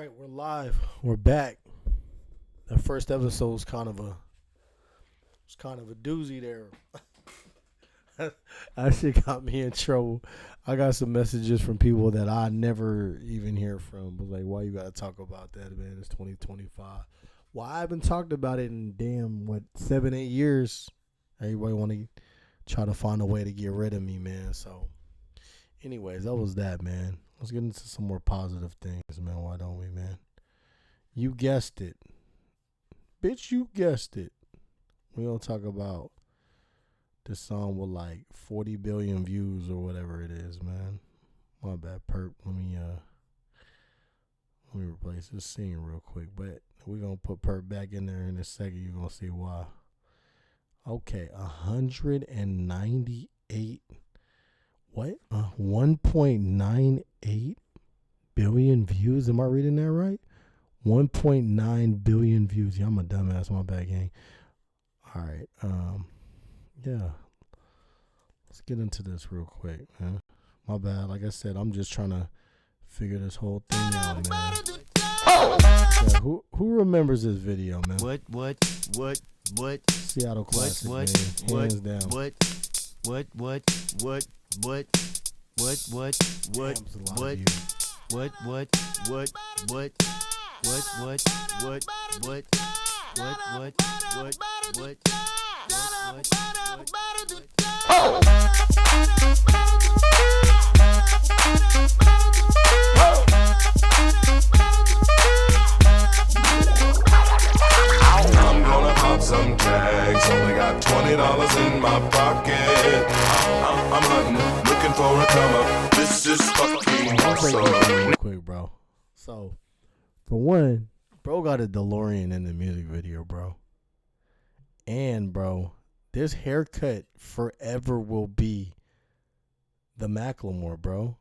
right, we're live. We're back. That first episode was kind of a doozy there. That shit got me in trouble. I got some messages from people that I never even hear from. But like, why you gotta talk about that, man? It's 2025. Well, I haven't talked about it in 7-8 years. Everybody want to try to find a way to get rid of me, man. So, anyways, that was that, man. Let's get into some more positive things, man. Why don't we, man? You guessed it. Bitch, you guessed it. We're going to talk about this song with like 40 billion views or whatever it is, man. My bad, Perp. Let me replace this scene real quick. But we're going to put Perp back in there in a second. You're going to see why. Okay, 198. What? 1.98 billion views. Am I reading that right? 1.9 billion views. Yeah, I'm a dumbass. My bad, gang. All right. Yeah. Let's get into this real quick, man. My bad. Like I said, I'm just trying to figure this whole thing out, man. Yeah, who remembers this video, man? What? Seattle classic, man. Hands down. What? I'm gonna pop some tags. Only got $20 in my pocket. I'm hunting, looking for a come up. This is fucking awesome. Quick, bro. So, for one, bro got a DeLorean in the music video, bro. And, bro, this haircut forever will be the Macklemore, bro.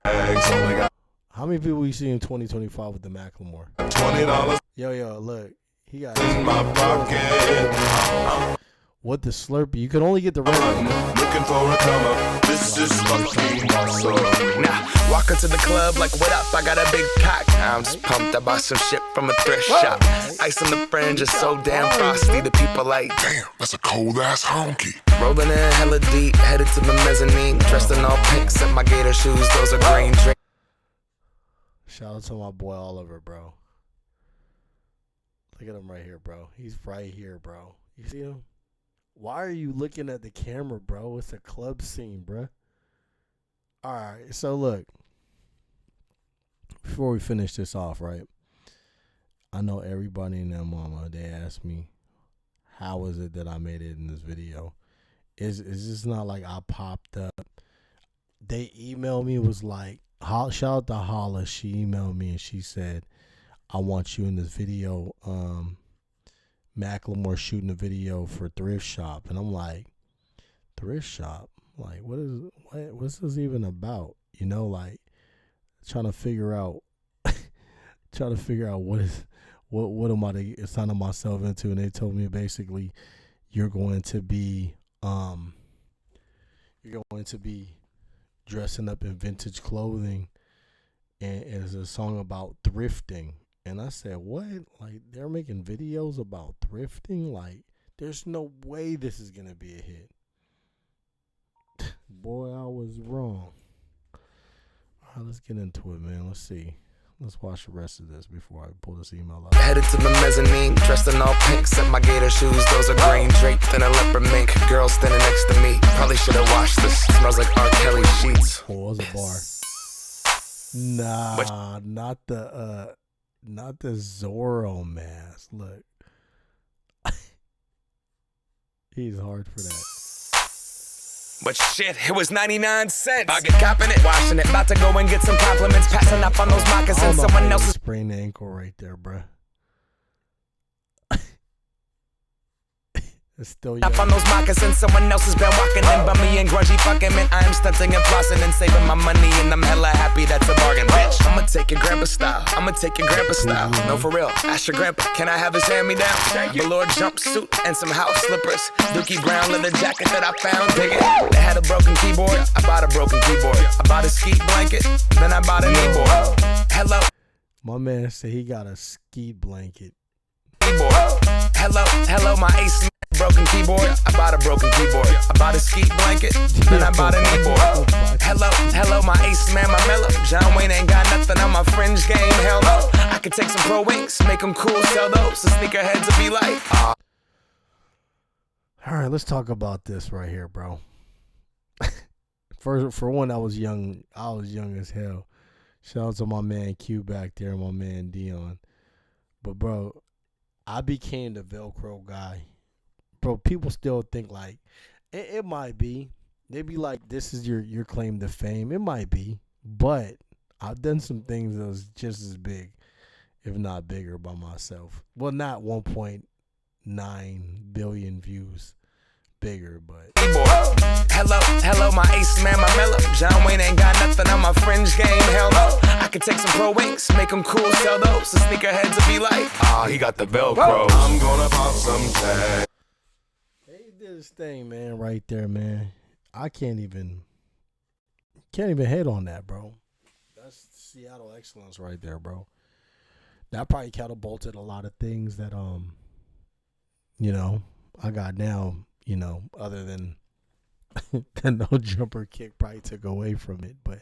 How many people you see in 2025 with the Macklemore? $20 Yo, look. He got in my pocket. What the Slurpee? You can only get the red one. Looking for a come up. This is fucking awesome. Nah, walk into the club like, what up? I got a big cock. I'm just pumped. I bought some shit from a thrift shop. Ice on the fringe is so damn frosty. The people like, Damn, that's a cold ass honky. Rolling in hella deep, headed to the mezzanine. Dressed in all pink, except my gator shoes. Those are green. Shout out to my boy Oliver, bro. Look at him right here, bro. He's right here, bro. You see him? Why are you looking at the camera, bro? It's a club scene, bro. All right, so look. Before we finish this off, right? I know everybody in their mama, they asked me, how is it that I made it in this video? Is this not like I popped up? They emailed me, was like, shout out to Holla. She emailed me and she said, I want you in this video. Macklemore shooting a video for Thrift Shop. And I'm like, Thrift Shop? Like, what's this even about? You know, like, trying to figure out what am I signing myself into. And they told me basically you're going to be dressing up in vintage clothing, and it's a song about thrifting. And I said, what? Like, they're making videos about thrifting? Like, there's no way this is going to be a hit. Boy, I was wrong. All right, let's get into it, man. Let's see. Let's watch the rest of this before I pull this email out. Headed to the mezzanine, dressed in all pink, except my gator shoes. Those are green, draped in a leopard mink. Girl standing next to me, probably should have washed this. Smells like R. Kelly sheets. Oh, it was a bar. Nah, not the Zorro mask. Look. He's hard for that. But shit, it was 99 cents. I get copping it, washing it, about to go and get some compliments, passing up on those moccasins. Someone else's sprained ankle right there, bruh. It's still up on those moccasins. Someone else has been walking in by me and grungy fucking man. I am stunting and flossing and saving my money, and I'm hella happy that's a bargain, bitch. I'ma take your grandpa style. No, for real. Ask your grandpa, can I have his hand-me-down? Velour jumpsuit and some house slippers. Dookie brown leather jacket that I found. Dig it. They had a broken keyboard. I bought a broken keyboard. I bought a ski blanket. Then I bought a kneeboard. Hello. My man said he got a skeet blanket. Keyboard. Hello, my ace broken keyboard. I bought a broken keyboard. I bought a skeet blanket, then I bought a kneeboard. Hello, my ace man, my mellow. John Wayne ain't got nothing on my fringe game. Hell no. I could take some pro wings, make them cool, sell those. The sneakerheads will be like, All right, let's talk about this right here, bro. For one, I was young as hell. Shout out to my man Q back there and my man Dion. But bro, I became the Velcro guy. Bro, people still think like it might be. They be like, this is your claim to fame. It might be. But I've done some things that was just as big, if not bigger, by myself. Well, not 1.9 billion views bigger, but Hello, my ace man, my mellow. John Wayne ain't got nothing on my fringe game. Hell no. I could take some pro wings, make them cool, sell those. The sneakerheads will be like, he got the Velcro. I'm gonna pop some tags. he did his thing, man, right there, man. I can't even hate on that, bro. That's Seattle excellence right there, bro. That probably catapulted a lot of things that I got now, other than the no jumper kick probably took away from it. But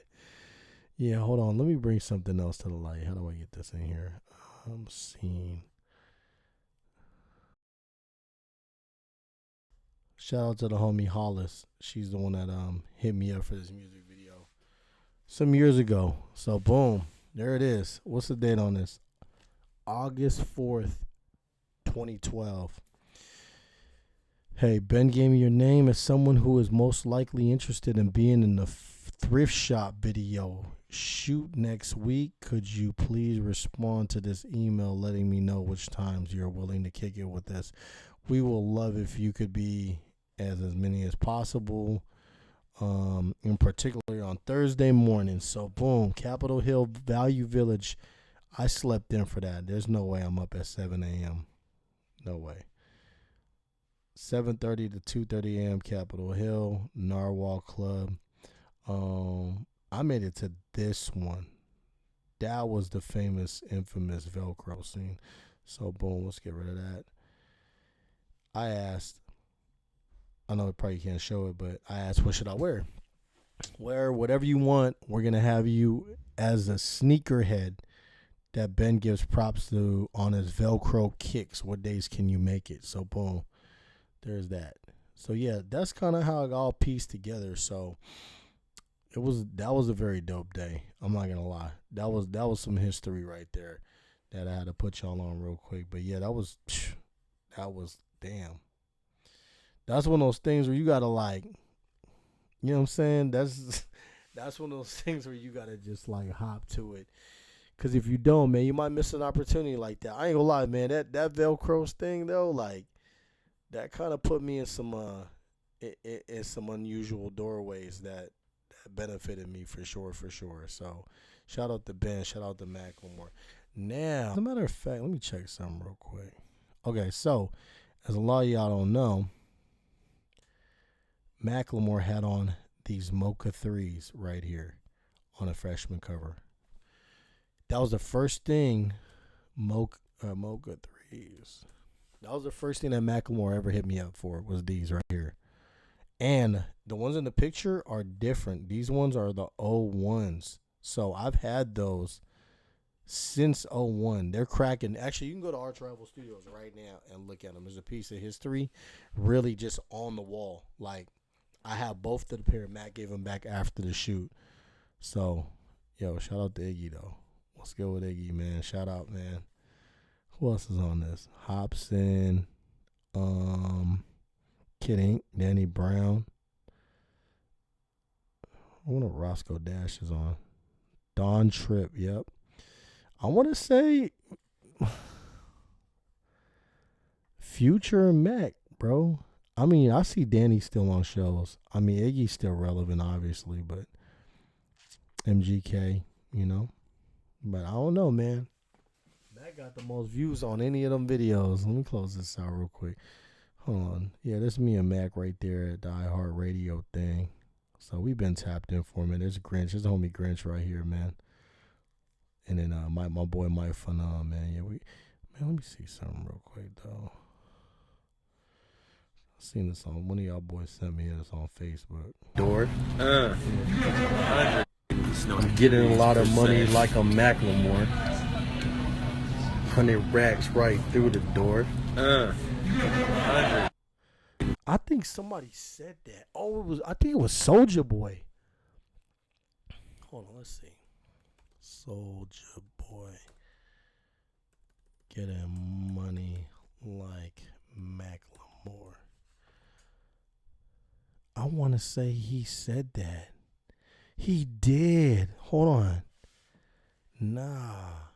yeah, hold on. Let me bring something else to the light. How do I get this in here? I'm seeing. Shout out to the homie Hollis. She's the one that hit me up for this music video some years ago. So boom, there it is. What's the date on this? August 4th, 2012. Hey, Ben gave me your name as someone who is most likely interested in being in the Thrift Shop video shoot next week. Could you please respond to this email letting me know which times you're willing to kick it with us? We will love if you could be as many as possible, in particular on Thursday morning. So boom, Capitol Hill Value Village. I slept in for that. There's no way I'm up at 7 a.m. No way. 7:30 to 2:30 a.m. Capitol Hill, Narwhal Club. I made it to this one. That was the infamous Velcro scene. So boom, let's get rid of that. I asked, I know I probably can't show it, but I asked, what should I wear? Wear whatever you want. We're going to have you as a sneakerhead that Ben gives props to on his Velcro kicks. What days can you make it? So boom, there's that. So yeah, that's kind of how it all pieced together. So that was a very dope day. I'm not gonna lie. That was some history right there that I had to put y'all on real quick. But yeah, that was damn. That's one of those things where you gotta like, you know what I'm saying? That's one of those things where you gotta just like hop to it. Cause if you don't, man, you might miss an opportunity like that. I ain't gonna lie, man. That Velcro thing though, like that kind of put me in some in some unusual doorways that benefited me for sure. So shout out to Ben, shout out to Macklemore. Now, as a matter of fact, let me check something real quick. Okay, so as a lot of y'all don't know, Macklemore had on these Mocha 3s right here on a freshman cover. That was the first thing Mocha 3s. That was the first thing that Macklemore ever hit me up for, was these right here. And the ones in the picture are different. These ones are the 01s. So I've had those since 01. They're cracking. Actually, you can go to Arch Rival Studios right now and look at them. There's a piece of history really just on the wall. Like, I have both of the pair. Matt gave them back after the shoot. So, yo, shout out to Iggy, though. Let's go with Iggy, man. Shout out, man. Who else is on this? Hobson, Kid Ink, Danny Brown. I wonder what Roscoe Dash is on. Don Tripp, yep. I want to say Future and Mac, bro. I mean, I see Danny still on shows. I mean, Iggy's still relevant, obviously, but MGK, you know. But I don't know, man. Mac got the most views on any of them videos. Let me close this out real quick. Hold on. Yeah, that's me and Mac right there at the iHeartRadio thing. So we've been tapped in for a minute. There's Grinch. There's the homie Grinch right here, man. And then my boy Mike Phenom, man. Yeah, let me see something real quick though. I seen this on one of y'all boys sent me this on Facebook. Door. I'm getting a lot of money like a Macklemore. 100 racks right through the door. 100. I think somebody said that. I think it was Soulja Boy. Hold on, let's see. Soulja Boy. Getting money like Macklemore. I want to say he said that. He did. Hold on. Nah.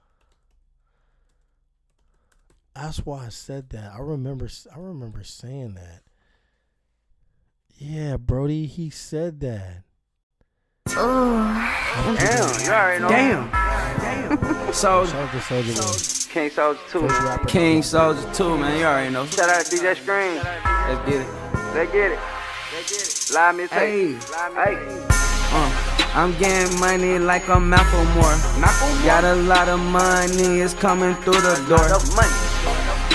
That's why I said that. I remember saying that. Yeah, Brody, he said that. Damn, you already know. Damn. Shout out to Soulja Boy. King Soulja 2. King Soulja 2, man, you already know. Shout out to DJ Scream. Let's get it. Let's get it. Live me hey. I'm getting money like a Macklemore. Got a lot of money, it's coming through the door.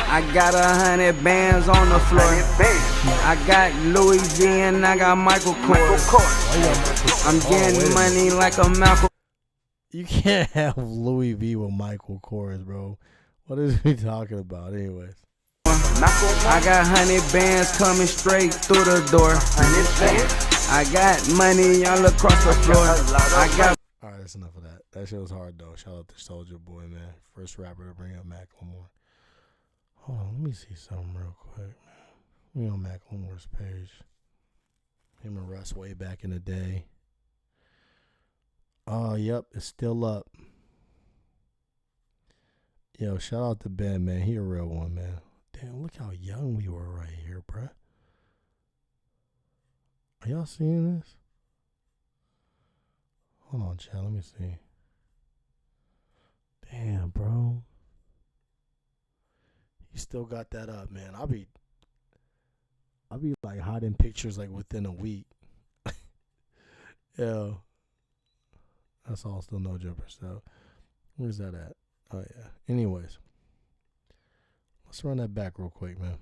I got 100 bands on the floor. I got Louis V and I got Michael Kors. I'm getting money like a Macklemore. You can't have Louis V with Michael Kors, bro. What is he talking about, anyways? I got 100 bands coming straight through the door. I got money all across the floor. All right, that's enough of that. That shit was hard though. Shout out to Soulja Boy, man. First rapper to bring up Macklemore. Hold on, let me see something real quick, man. We on Macklemore's page. Him and Russ way back in the day. Oh, yep, it's still up. Yo, shout out to Ben, man. He a real one, man. Damn, look how young we were right here, bruh. Are y'all seeing this? Hold on, chat. Let me see. Damn, bro. He still got that up, man. I'll be like hiding pictures like within a week. Yo. That's all still no jumper stuff. Where's that at? Oh yeah. Anyways. Let's run that back real quick, man.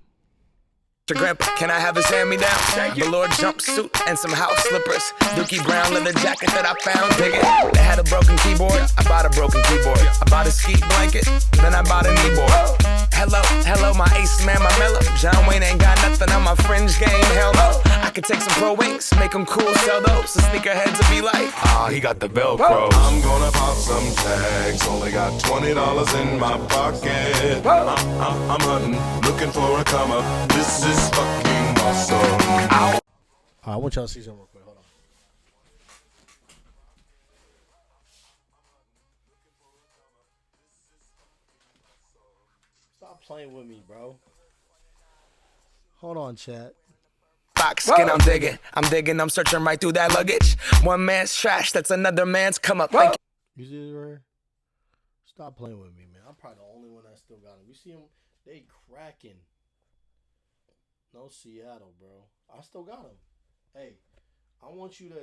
Grandpa, can I have his hand-me-down? Velour jumpsuit and some house slippers. Dookie brown leather jacket that I found digging. They had a broken keyboard, I bought a broken keyboard. I bought a ski blanket, then I bought a kneeboard. Hello, my ace man, my mellow. John Wayne ain't got nothing on my fringe game, hell no. I could take some pro wings, make them cool, sell those. The sneakerheads will be like, he got the Velcro. I'm gonna pop some tags, only got $20 in my pocket. I'm hunting, looking for a come up. This is fucking awesome. All right, I want y'all to see something real quick. Hold on. Stop playing with me, bro. Hold on, chat. Box skin, I'm digging, I'm searching right through that luggage. One man's trash, that's another man's come up. Thank You see this right here? Stop playing with me, man. I'm probably the only one that still got them. You see them? They cracking. No Seattle, bro. I still got them. Hey, I want you to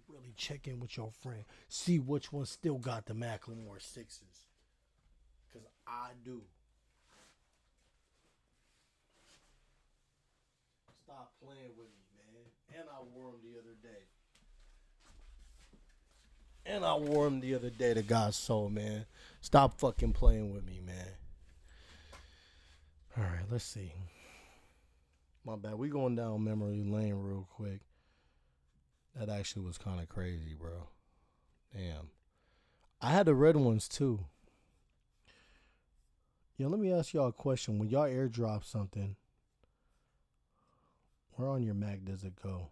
really check in with your friend. See which one still got the Macklemore 6s. Cause I do. Stop playing with me, man. And I wore them the other day. To God's soul, man. Stop fucking playing with me, man. All right, let's see. My bad. We going down memory lane real quick. That actually was kind of crazy, bro. Damn. I had the red ones too. Yeah, let me ask y'all a question. When y'all airdrop something, where on your Mac does it go?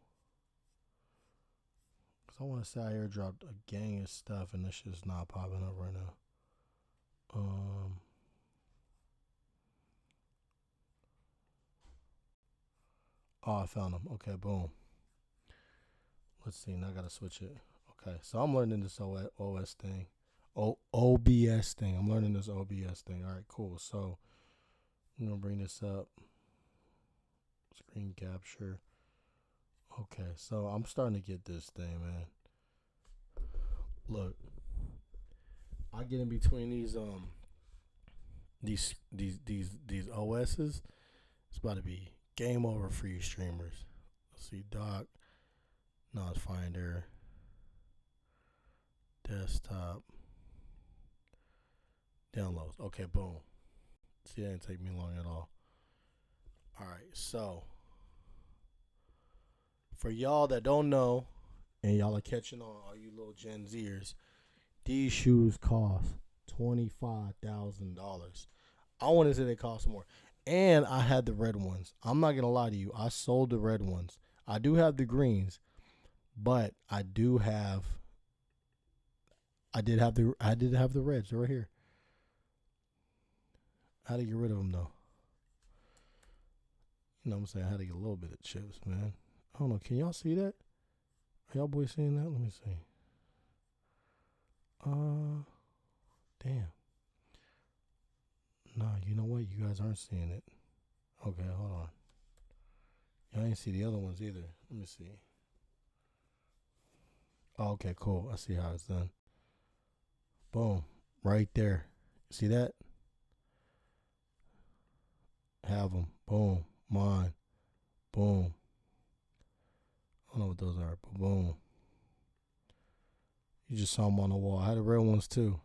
Because I want to say I airdropped a gang of stuff and this shit's not popping up right now. Oh, I found them. Okay, boom. Let's see. Now I got to switch it. Okay, so I'm learning this OS thing. OBS thing. I'm learning this OBS thing. All right, cool. So I'm going to bring this up. Screen capture. Okay, so I'm starting to get this thing, man. Look. I get in between these OSs. It's about to be game over for you streamers. Let's see, dock, not finder, desktop, downloads. Okay, boom. See, that didn't take me long at all. All right, so for y'all that don't know, and y'all are catching on, all you little Gen Zers, these shoes cost $25,000. I want to say they cost more. And I had the red ones. I'm not gonna lie to you. I sold the red ones. I do have the greens, but I did have the reds. They're right here. How to get rid of them though? You know what I'm saying? I had to get a little bit of chips, man. I don't know. Can y'all see that? Are y'all boys seeing that? Let me see. Damn. Nah, you know what? You guys aren't seeing it. Okay, hold on. Y'all ain't see the other ones either. Let me see. Oh, okay, cool. I see how it's done. Boom. Right there. See that? Have them. Boom. Mine. Boom. I don't know what those are, but boom. You just saw them on the wall. I had the red ones too.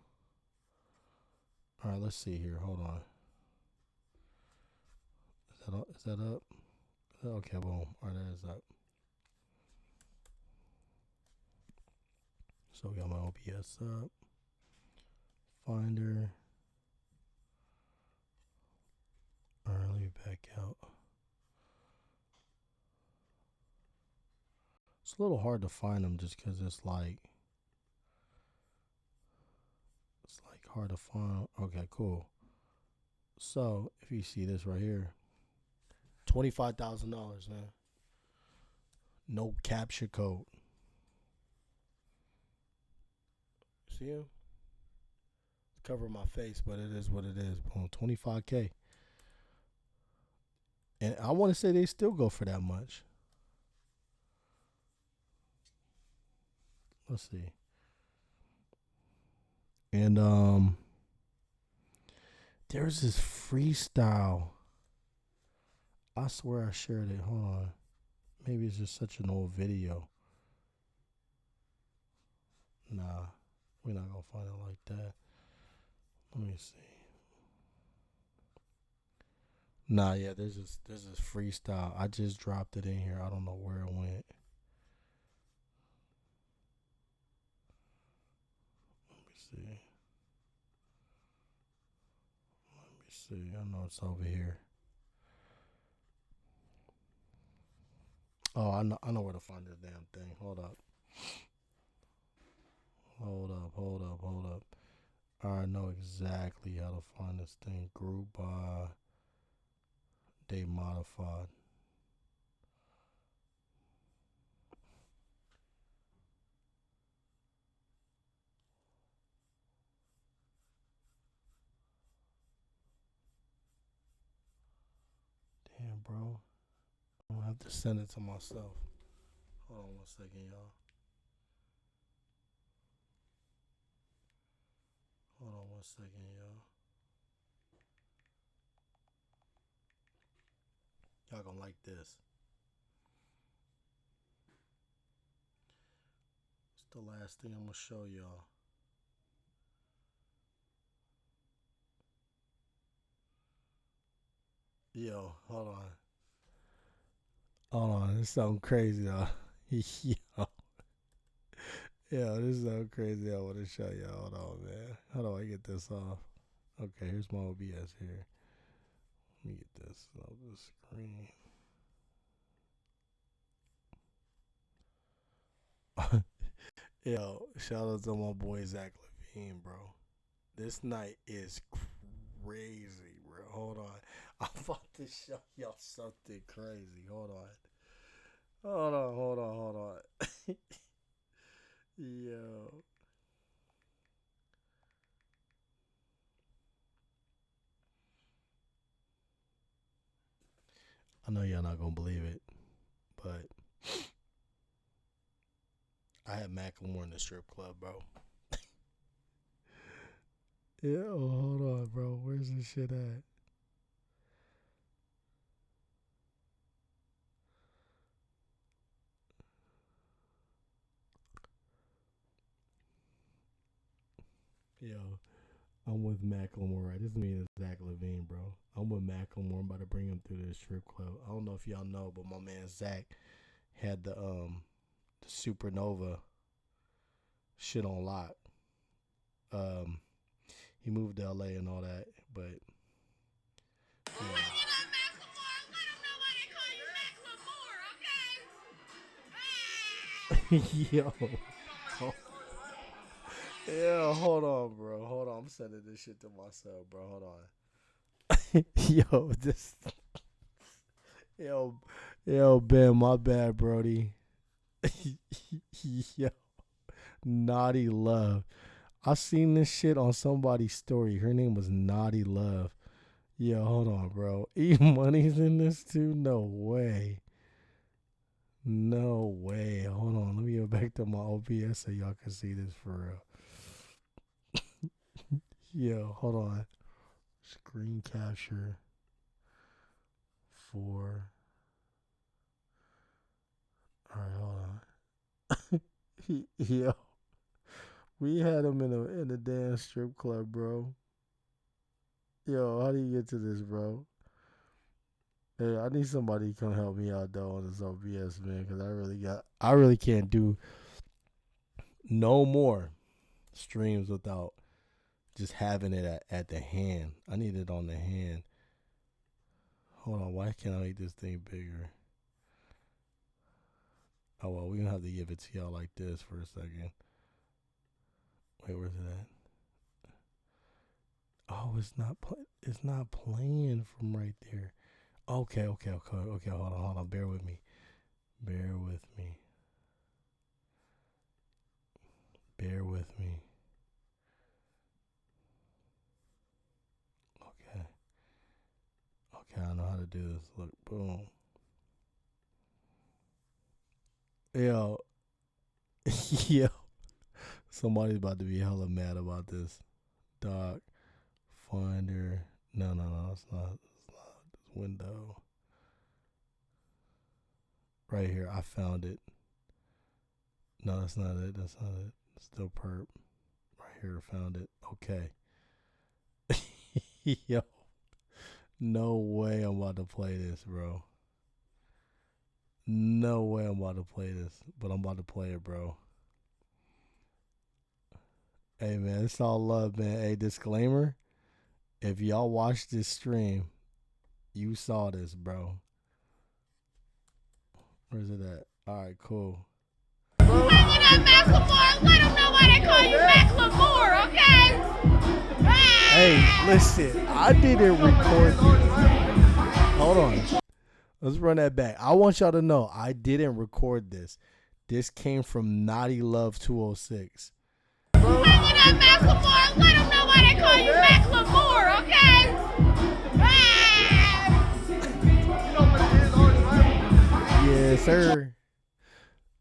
All right, let's see here. Hold on. Is that up? Okay, boom. All right, that is up. So we got my OBS up. Finder. All right, let me back out. It's a little hard to find them just because it's like hard to find. Okay, cool. So if you see this right here, $25,000, man. No capture code. See him? Cover my face, but it is what it is. Boom, $25K. And I want to say they still go for that much. Let's see. And there's this freestyle. I swear I shared it. Hold on. Maybe it's just such an old video. Nah, we're not gonna find it like that. Let me see. Nah, yeah, there's this freestyle. I just dropped it in here. I don't know where it went. Let me see. I know it's over here. Oh, I know where to find this damn thing. Hold up. I know exactly how to find this thing. Group by date modified. Damn, bro. I'm gonna have to send it to myself. Hold on 1 second, y'all. Hold on 1 second, y'all. Y'all gonna like this. It's the last thing I'm gonna show y'all. Yo, hold on. Hold on, this is something crazy, though. Yo, this is so crazy. I want to show y'all. Hold on, man. How do I get this off? Okay, here's my OBS here. Let me get this off the screen. Yo, shout out to my boy Zach Levine, bro. This night is crazy, bro. Hold on. I'm about to show y'all something crazy. Hold on. Yo. I know y'all not gonna believe it, but I had Macklemore in the strip club, bro. Yeah, hold on, bro. Where's this shit at? Yo, I'm with Macklemore, right? This is me and Zach Levine, bro. I'm with Macklemore. I'm about to bring him through this strip club. I don't know if y'all know, but my man Zach had the Supernova shit on lock. He moved to LA and all that, but yo. Yeah, hold on, bro. Hold on. I'm sending this shit to myself, bro. Hold on. Yo, this. Yo, Ben, my bad, Brody. Yo, Naughty Love. I seen this shit on somebody's story. Her name was Naughty Love. Yo, hold on, bro. E Money's in this too? No way. No way. Hold on. Let me go back to my OBS so y'all can see this for real. Yo, hold on. Screen capture for. Alright, hold on. Yo. We had him in a damn strip club, bro. Yo, how do you get to this, bro? Hey, I need somebody to come help me out though on this OBS, man, because I really can't do no more streams without just having it at the hand. I need it on the hand. Hold on, why can't I make this thing bigger? Oh well, we're gonna have to give it to y'all like this for a second. Wait, where's it at? Oh, it's not playing from right there. Okay. Hold on. Bear with me. Okay, I know how to do this. Look, boom. Yo. Yo. Somebody's about to be hella mad about this. Dog. Finder. No, it's not. This window. Right here. I found it. No, that's not it. Still perp. Right here. Found it. Okay. Yo. No way I'm about to play this, bro. No way I'm about to play this. But I'm about to play it, bro. Hey, man. It's all love, man. Hey, disclaimer. If y'all watched this stream, you saw this, bro. Where's it at? All right, cool. Hanging up Macklemore, let them know why they call you Macklemore, okay? Hey, listen, I didn't record. Hold on. Let's run that back. I want y'all to know I didn't record this. This came from Naughty Love 206. Hanging up Macklemore, let them know why they call you Macklemore, okay? Yes, sir.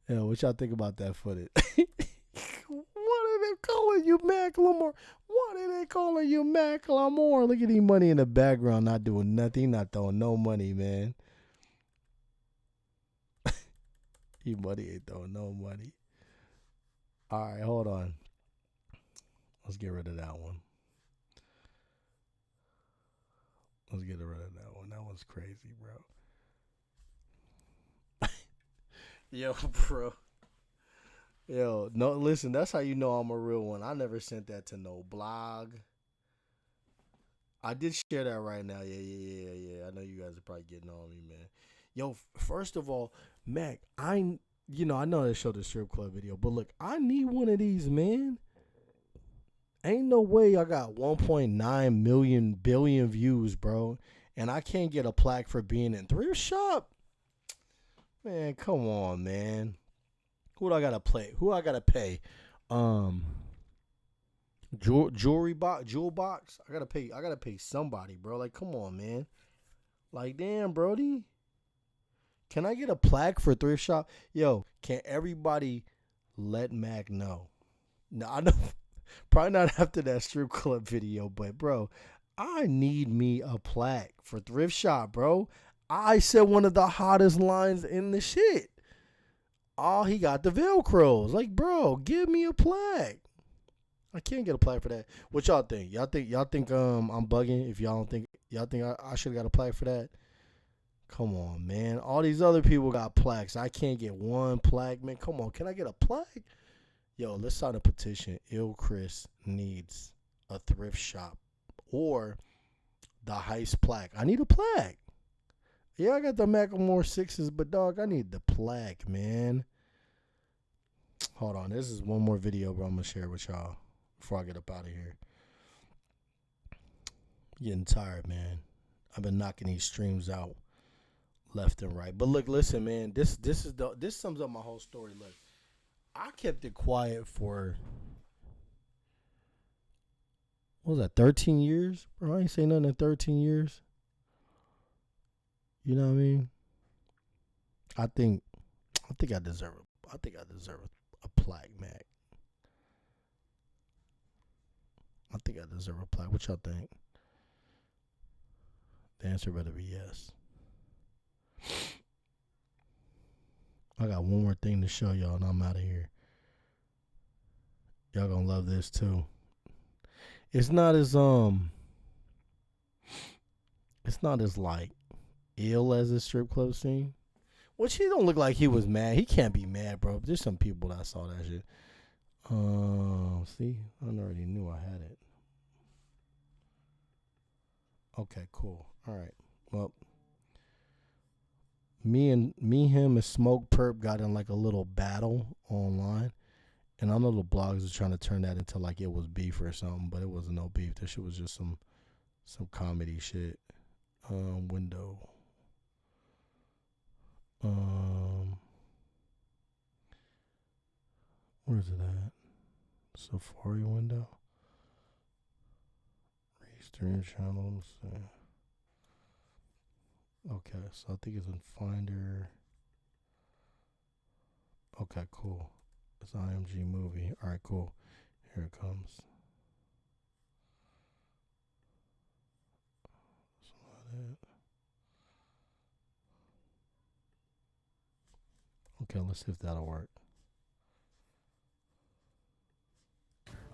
Yeah, what y'all think about that footage? What are they calling you, Macklemore? What are they calling you, Macklemore? Look at E Money in the background, not doing nothing, not throwing no money, man. E Money ain't throwing no money. All right, hold on. Let's get rid of that one. That one's crazy, bro. Yo, bro. Yo, no, listen, that's how you know I'm a real one. I never sent that to no blog. I did share that right now. Yeah. I know you guys are probably getting on me, man. Yo, first of all, Mac, I know they showed the strip club video, but look, I need one of these, man. Ain't no way I got 1.9 billion views, bro, and I can't get a plaque for being in Thrift Shop. Man, come on, man. Who do I gotta play? Who I gotta pay? Jewel box. I gotta pay somebody, bro. Like, come on, man. Like, damn, Brody. Can I get a plaque for Thrift Shop? Yo, can everybody let Mac know? No, Probably not after that strip club video, but bro, I need me a plaque for Thrift Shop, bro. I said one of the hottest lines in the shit. Oh, he got the Velcros. Like, bro, give me a plaque. I can't get a plaque for that. What y'all think? Y'all think I'm bugging if y'all don't think I should have got a plaque for that? Come on, man. All these other people got plaques. I can't get one plaque, man. Come on, can I get a plaque? Yo, let's sign a petition. illchris needs a thrift shop or the heist plaque. I need a plaque. Yeah, I got the Macklemore 6s, but dog, I need the plaque, man. Hold on. This is one more video, bro. I'm going to share with y'all before I get up out of here. I'm getting tired, man. I've been knocking these streams out left and right. But look, listen, man. This sums up my whole story. Look, I kept it quiet for, what was that, 13 years? Bro, I ain't say nothing in 13 years. You know what I mean? I think I deserve a plaque, Mac. I think I deserve a plaque. What y'all think? The answer better be yes. I got one more thing to show y'all and I'm out of here. Y'all gonna love this too. It's not as like ill as a strip club scene. Which he don't look like he was mad. He can't be mad, bro. There's some people that saw that shit. See, I already knew I had it. Okay, cool. All right. Well, him, and Smoke Perp got in like a little battle online, and I know the blogs are trying to turn that into like it was beef or something, but it wasn't no beef. That shit was just some comedy shit. Window. Where's it at? Safari window. Restream channel. Let me see. Okay, so I think it's in Finder. Okay, cool. It's IMG movie. All right, cool. Here it comes. That's not it. Okay, let's see if that'll work.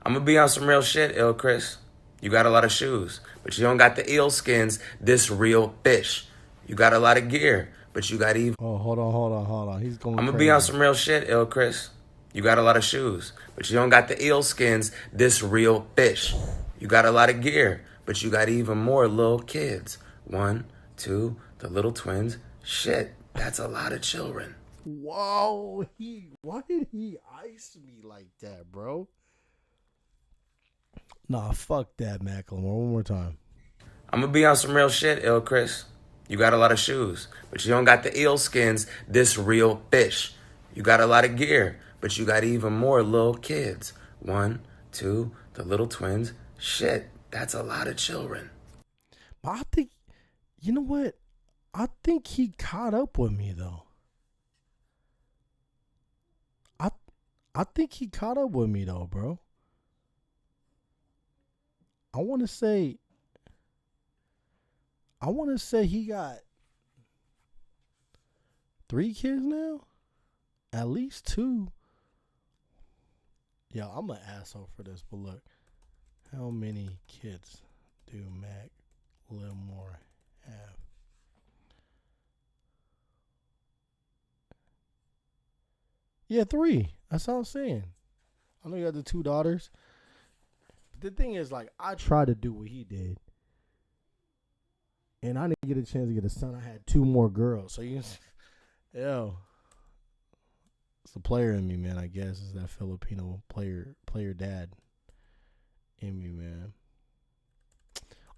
I'm gonna be on some real shit, illchris. You got a lot of shoes, but you don't got the ill skins, this real fish. You got a lot of gear, but you got even... Oh, hold on. He's going I'm gonna crazy. be on some real shit, illchris. You got a lot of shoes, but you don't got the ill skins, this real fish. You got a lot of gear, but you got even more little kids. 1, 2, the little twins. Shit, that's a lot of children. Whoa, why did he ice me like that, bro? Nah, fuck that, Macklemore. One more time. I'm gonna be on some real shit, illchris. You got a lot of shoes, but you don't got the ill skins, this real fish. You got a lot of gear, but you got even more little kids. 1, 2, the little twins. Shit, that's a lot of children. But I think, you know what? I think he caught up with me, though. I think he caught up with me, though, bro. I want to say he got 3 kids now? At least 2. Yo, I'm an asshole for this, but look. How many kids do Macklemore have? Yeah, 3. That's all I'm saying. I know you got the 2 daughters. But the thing is, like, I tried to do what he did. And I didn't get a chance to get a son. I had 2 more girls. So you yo. It's a player in me, man, I guess. It's that Filipino player dad in me, man.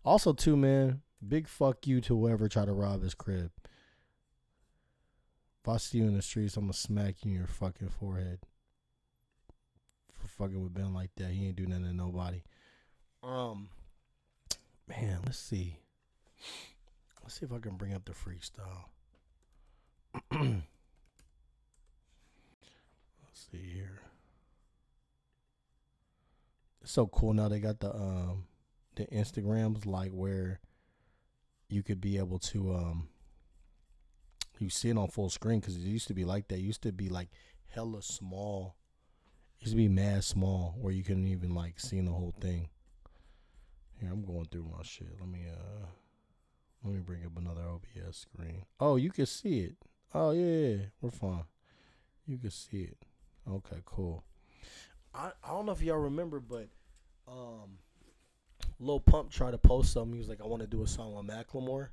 Also, too, man, big fuck you to whoever tried to rob his crib. If I see you in the streets, I'm going to smack you in your fucking forehead. For fucking with Ben like that. He ain't do nothing to nobody. Man, let's see. Let's see if I can bring up the freestyle. Let's see here. It's so cool now. They got the Instagrams like where you could be able to you see it on full screen, because it used to be like that. It used to be like hella small. It used to be mad small where you couldn't even like see the whole thing. Here, I'm going through my shit. Let me bring up another OBS screen. Oh, you can see it. Oh yeah, we're fine. You can see it. Okay, cool. I don't know if y'all remember, but Lil Pump tried to post something. He was like, I want to do a song on Macklemore.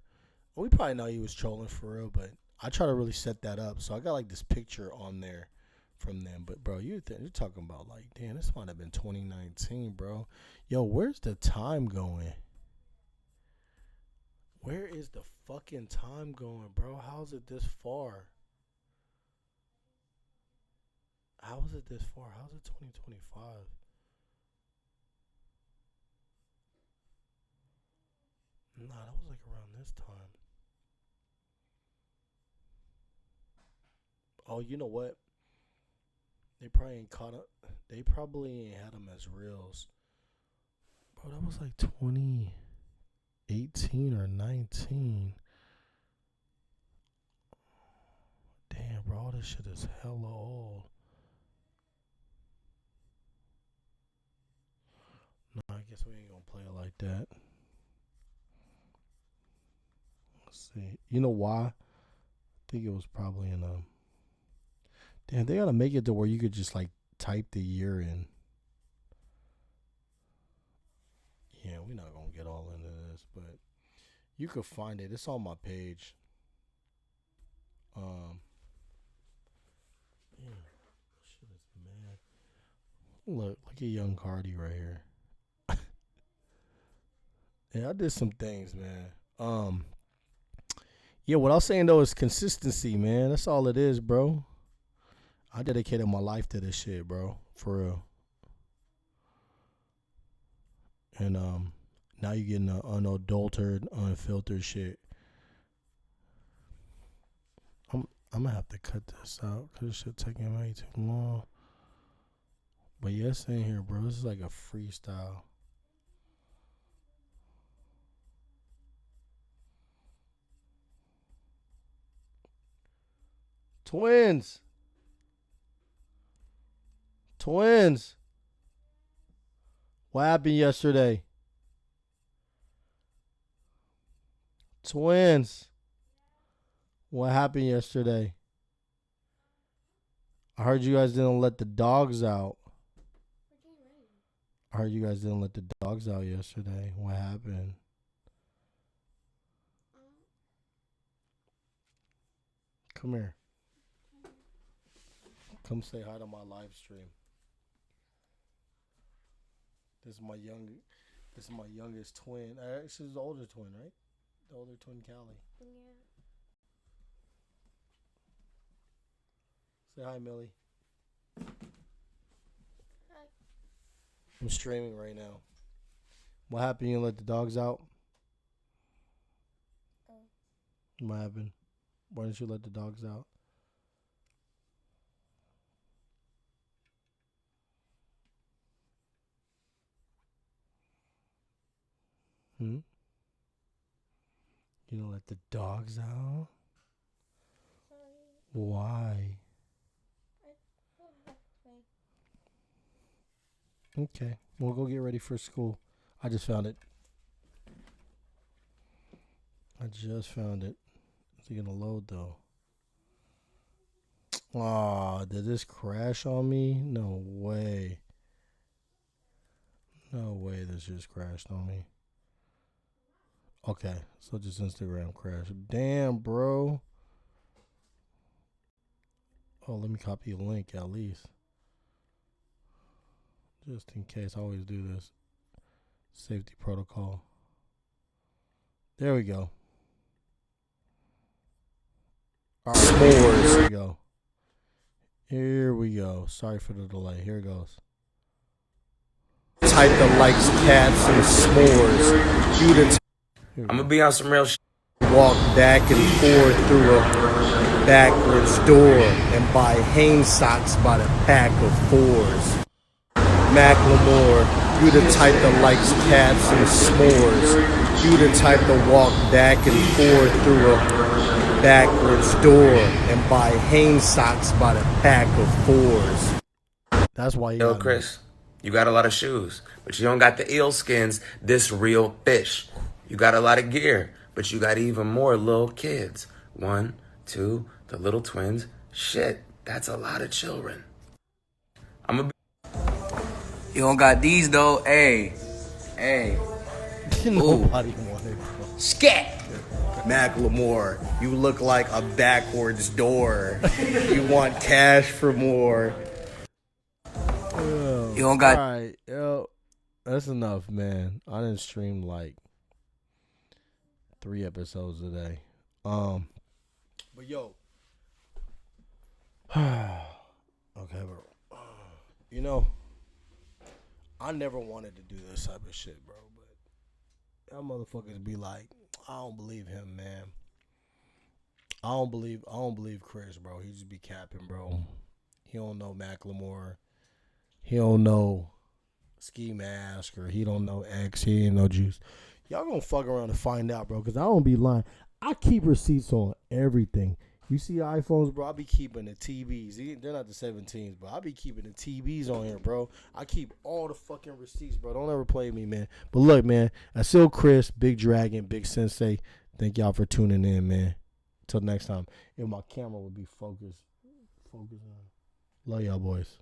Well, we probably know he was trolling for real, but I try to really set that up. So I got like this picture on there from them. But bro, you're talking about like, damn, this might have been 2019, bro. Yo, where's the time going? Where is the fucking time going, bro? How's it this far? How is it this far? How's it 2025? Nah, that was like around this time. Oh, you know what? They probably ain't caught up. They probably ain't had them as reels. Bro, that was like 2018 or 19. Damn, bro, all this shit is hella old. No, I guess we ain't gonna play it like that. Let's see. You know why? I think it was probably in damn, they gotta make it to where you could just like type the year in. Yeah, we're not gonna get all into this, but you could find it. It's on my page. Yeah, shit is mad. Look at Young Cardi right here. Yeah, I did some things, man. Yeah, what I was saying though is consistency, man. That's all it is, bro. I dedicated my life to this shit, bro. For real. And now you're getting the unadulterated, unfiltered shit. I'm gonna have to cut this out because this shit taking way too long. But yes, in here, bro. This is like a freestyle. Twins. What happened yesterday? Twins. What happened yesterday? I heard you guys didn't let the dogs out. I heard you guys didn't let the dogs out yesterday. What happened? Come here. Come say hi to my live stream. This is my youngest twin. This is the older twin, right? The older twin, Callie. Yeah. Say hi, Millie. Hi. I'm streaming right now. What happened? You let the dogs out? Oh. What happened? Why didn't you let the dogs out? You don't let the dogs out? Sorry. Why? I don't have to play. Okay. We'll go get ready for school. I just found it. Is it gonna load though? Aw, did this crash on me? No way. No way this just crashed on me. Okay, so just Instagram crashed. Damn, bro. Oh, let me copy a link at least. Just in case. I always do this. Safety protocol. There we go. All right, here we go. Here we go. Sorry for the delay. Here it goes. Type that likes cats and s'mores. I'm gonna be on some real shit. Walk back and forth through a backwards door and buy Hanes socks by the pack of fours. Macklemore You the type that likes cats and s'mores. You the type to walk back and forth through a backwards door and buy Hanes socks by the pack of fours. That's why you Yo, Chris, you got a lot of shoes, but you don't got the eel skins, this real fish. You got a lot of gear, but you got even more little kids. 1, 2, the little twins. Shit, that's a lot of children. You don't got these though, hey. Nobody wanted it. Scat. Macklemore, you look like a backwards door. You want cash for more. You don't got. All right, yo, that's enough, man. I didn't stream like 3 episodes a day. But yo, okay, bro. You know, I never wanted to do this type of shit, bro. But y'all motherfuckers be like, I don't believe him, man. I don't believe Chris, bro. He just be capping, bro. He don't know Macklemore. He don't know Ski Mask, or he don't know X. He ain't no Juice. Y'all gonna fuck around and find out, bro. Cause I don't be lying. I keep receipts on everything. You see iPhones, bro, I be keeping the TVs. They're not the 17s, but I be keeping the TVs on here, bro. I keep all the fucking receipts, bro. Don't ever play me, man. But look, man, that's illchris, Big Dragon, Big Sensei. Thank y'all for tuning in, man. Till next time. If my camera would be focused on. Love y'all, boys.